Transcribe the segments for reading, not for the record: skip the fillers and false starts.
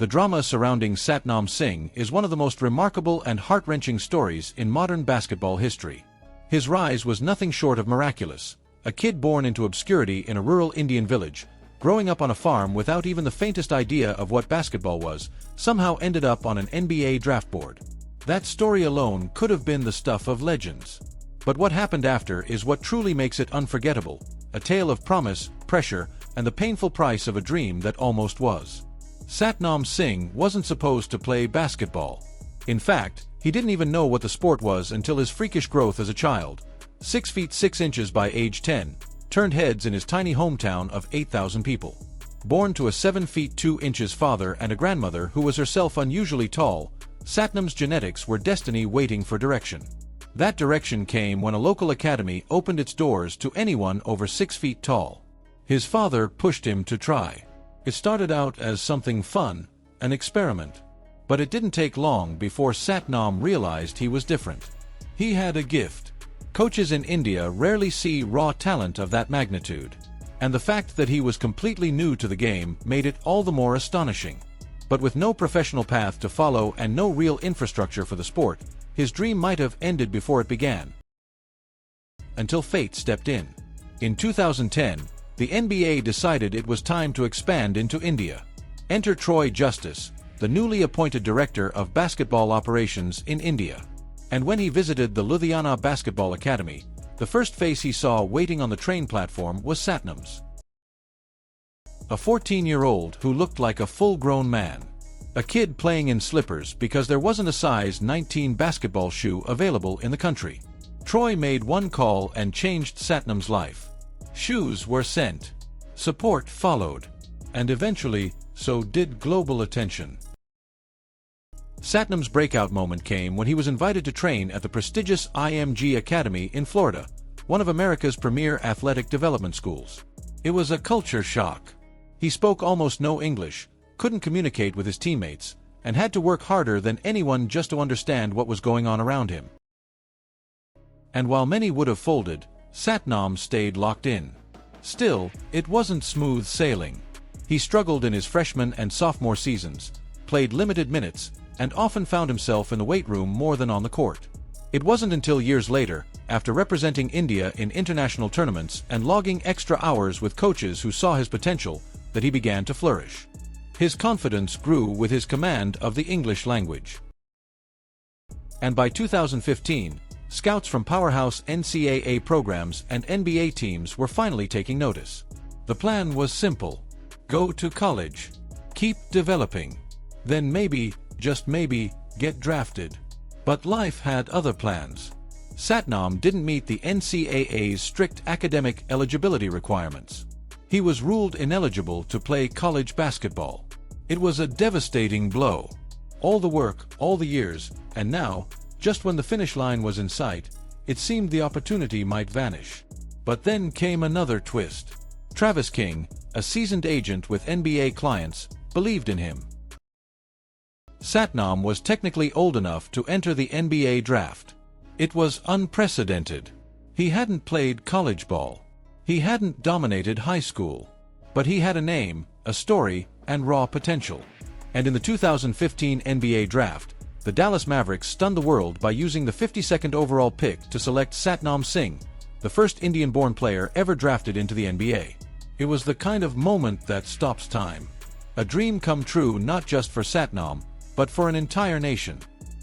The drama surrounding Satnam Singh is one of the most remarkable and heart-wrenching stories in modern basketball history. His rise was nothing short of miraculous. A kid born into obscurity in a rural Indian village, growing up on a farm without even the faintest idea of what basketball was, somehow ended up on an NBA draft board. That story alone could have been the stuff of legends. But what happened after is what truly makes it unforgettable, a tale of promise, pressure, and the painful price of a dream that almost was. Satnam Singh wasn't supposed to play basketball. In fact, he didn't even know what the sport was until his freakish growth as a child, 6 feet 6 inches by age 10, turned heads in his tiny hometown of 8,000 people. Born to a 7 feet 2 inches father and a grandmother who was herself unusually tall, Satnam's genetics were destiny waiting for direction. That direction came when a local academy opened its doors to anyone over 6 feet tall. His father pushed him to try. It started out as something fun, an experiment. But it didn't take long before Satnam realized he was different. He had a gift. Coaches in India rarely see raw talent of that magnitude. And the fact that he was completely new to the game made it all the more astonishing. But with no professional path to follow and no real infrastructure for the sport, his dream might have ended before it began. Until fate stepped in. In 2010, the NBA decided it was time to expand into India. Enter Troy Justice, the newly appointed director of basketball operations in India. And when he visited the Ludhiana Basketball Academy, the first face he saw waiting on the train platform was Satnam's. A 14-year-old who looked like a full-grown man. A kid playing in slippers because there wasn't a size 19 basketball shoe available in the country. Troy made one call and changed Satnam's life. Shoes were sent. Support followed. And eventually, so did global attention. Satnam's breakout moment came when he was invited to train at the prestigious IMG Academy in Florida, one of America's premier athletic development schools. It was a culture shock. He spoke almost no English, couldn't communicate with his teammates, and had to work harder than anyone just to understand what was going on around him. And while many would have folded, Satnam stayed locked in. Still, it wasn't smooth sailing. He struggled in his freshman and sophomore seasons, played limited minutes, and often found himself in the weight room more than on the court. It wasn't until years later, after representing India in international tournaments and logging extra hours with coaches who saw his potential, that he began to flourish. His confidence grew with his command of the English language. And by 2015, scouts from powerhouse NCAA programs and NBA teams were finally taking notice. The plan was simple. Go to college. Keep developing. Then maybe, just maybe, get drafted. But life had other plans. Satnam didn't meet the NCAA's strict academic eligibility requirements. He was ruled ineligible to play college basketball. It was a devastating blow. All the work, all the years, and now, just when the finish line was in sight, it seemed the opportunity might vanish. But then came another twist. Travis King, a seasoned agent with NBA clients, believed in him. Satnam was technically old enough to enter the NBA draft. It was unprecedented. He hadn't played college ball. He hadn't dominated high school. But he had a name, a story, and raw potential. And in the 2015 NBA draft, the Dallas Mavericks stunned the world by using the 52nd overall pick to select Satnam Singh, the first Indian-born player ever drafted into the NBA. It was the kind of moment that stops time. A dream come true not just for Satnam, but for an entire nation.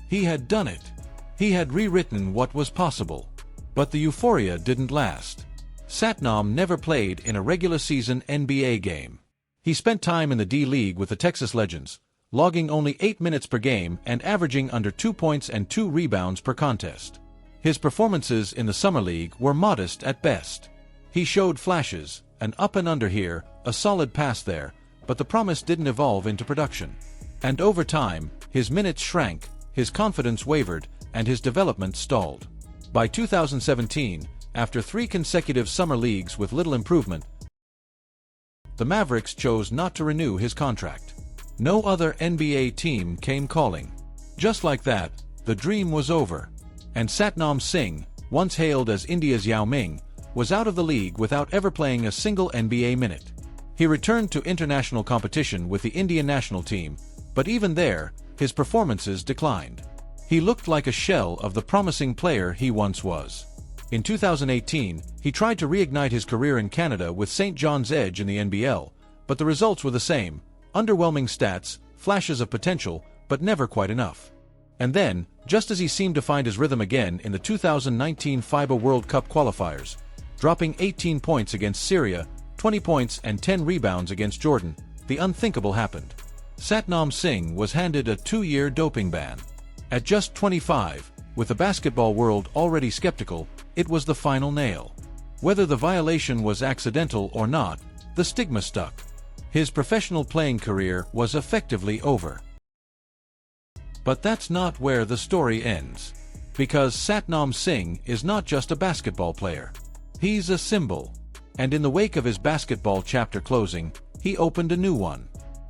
He had done it. He had rewritten what was possible. But the euphoria didn't last. Satnam never played in a regular season NBA game. He spent time in the D-League with the Texas Legends, logging only 8 minutes per game and averaging under 2 points and 2 rebounds per contest. His performances in the Summer League were modest at best. He showed flashes, an up and under here, a solid pass there, but the promise didn't evolve into production. And over time, his minutes shrank, his confidence wavered, and his development stalled. By 2017, after 3 consecutive summer leagues with little improvement, the Mavericks chose not to renew his contract. No other NBA team came calling. Just like that, the dream was over. And Satnam Singh, once hailed as India's Yao Ming, was out of the league without ever playing a single NBA minute. He returned to international competition with the Indian national team, But even there, his performances declined. He looked like a shell of the promising player he once was. In 2018, he tried to reignite his career in Canada with St. John's Edge in the NBL, but the results were the same: underwhelming stats, flashes of potential, but never quite enough. And then, just as he seemed to find his rhythm again in the 2019 FIBA World Cup qualifiers, dropping 18 points against Syria, 20 points and 10 rebounds against Jordan, the unthinkable happened. Satnam Singh was handed a 2-year doping ban. At just 25, with the basketball world already skeptical, it was the final nail. Whether the violation was accidental or not, the stigma stuck. His professional playing career was effectively over. But that's not where the story ends. Because Satnam Singh is not just a basketball player. He's a symbol. And in the wake of his basketball chapter closing, he opened a new one.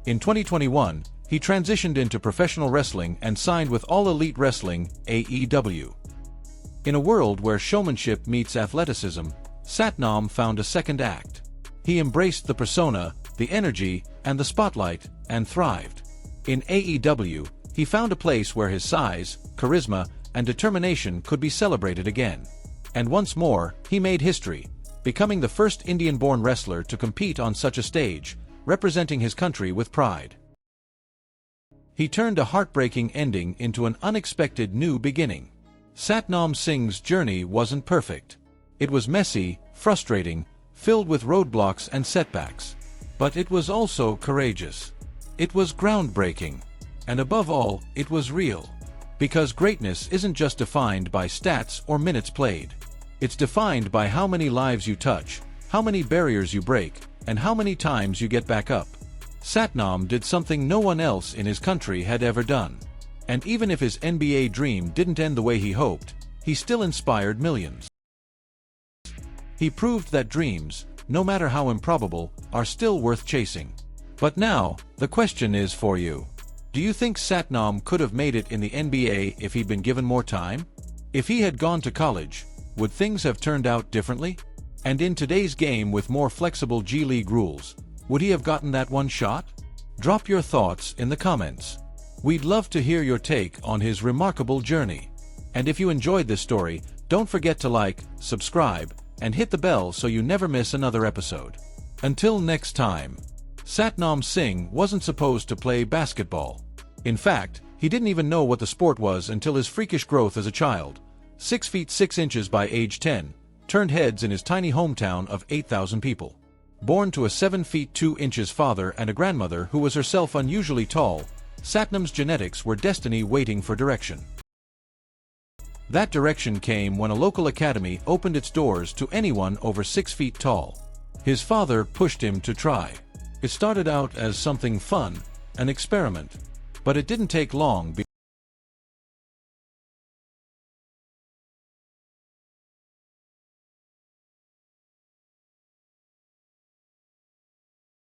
In 2021, he transitioned into professional wrestling and signed with All Elite Wrestling, AEW. In a world where showmanship meets athleticism, Satnam found a second act. He embraced the persona, the energy, and the spotlight, and thrived. In AEW, he found a place where his size, charisma, and determination could be celebrated again. And once more, he made history, becoming the first Indian-born wrestler to compete on such a stage, representing his country with pride. He turned a heartbreaking ending into an unexpected new beginning. Satnam Singh's journey wasn't perfect. It was messy, frustrating, filled with roadblocks and setbacks. But it was also courageous. It was groundbreaking. And above all, it was real. Because greatness isn't just defined by stats or minutes played. It's defined by how many lives you touch, how many barriers you break, and how many times you get back up. Satnam did something no one else in his country had ever done. And even if his NBA dream didn't end the way he hoped, he still inspired millions. He proved that dreams, no matter how improbable, are still worth chasing. But now, the question is for you. Do you think Satnam could have made it in the NBA if he'd been given more time? If he had gone to college, would things have turned out differently? And in today's game with more flexible G League rules, would he have gotten that one shot? Drop your thoughts in the comments. We'd love to hear your take on his remarkable journey. And if you enjoyed this story, don't forget to like, subscribe, and hit the bell so you never miss another episode. Until next time. Satnam Singh wasn't supposed to play basketball. In fact, he didn't even know what the sport was until his freakish growth as a child, 6 feet 6 inches by age 10, turned heads in his tiny hometown of 8,000 people. Born to a 7 feet 2 inches father and a grandmother who was herself unusually tall, Satnam's genetics were destiny waiting for direction. That direction came when a local academy opened its doors to anyone over 6 feet tall. His father pushed him to try. It started out as something fun, an experiment. But it didn't take long